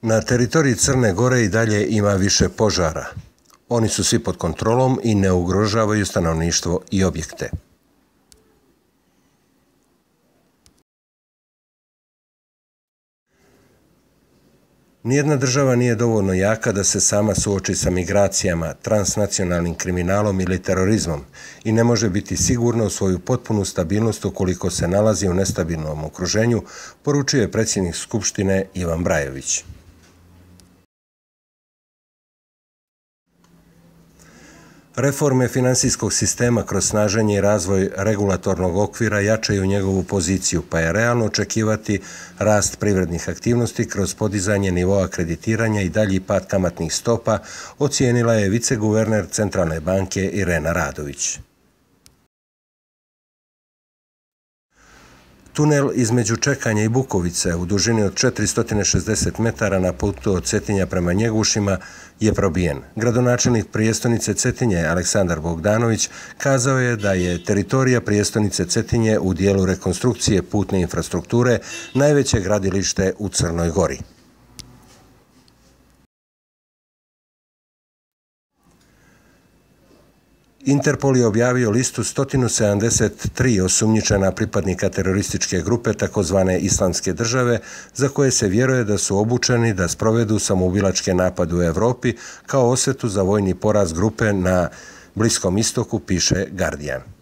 Na teritoriji Crne Gore i dalje ima više požara. Oni su svi pod kontrolom i ne ugrožavaju stanovništvo i objekte. Nijedna država nije dovoljno jaka da se sama suoči sa migracijama, transnacionalnim kriminalom ili terorizmom i ne može biti sigurna u svoju potpunu stabilnost ukoliko se nalazi u nestabilnom okruženju, poručuje predsjednik Skupštine Ivan Brajović. Reforme finansijskog sistema kroz snaženje i razvoj regulatornog okvira jačaju njegovu poziciju, pa je realno očekivati rast privrednih aktivnosti kroz podizanje nivoa kreditiranja i dalji pad kamatnih stopa, ocijenila je viceguverner Centralne banke Irena Radović. Tunel između Čekanja i Bukovice u dužini od 460 metara na putu od Cetinja prema Njegušima je probijen. Gradonačelnik prijestonice Cetinje Aleksandar Bogdanović kazao je da je teritorija prijestonice Cetinje u dijelu rekonstrukcije putne infrastrukture najveće gradilište u Crnoj Gori. Interpol je objavio listu 173 osumnjičena pripadnika terorističke grupe takozvane Islamske države, za koje se vjeruje da su obučeni da sprovedu samoubilačke napade u Evropi kao osvetu za vojni poraz grupe na Bliskom istoku, piše Guardian.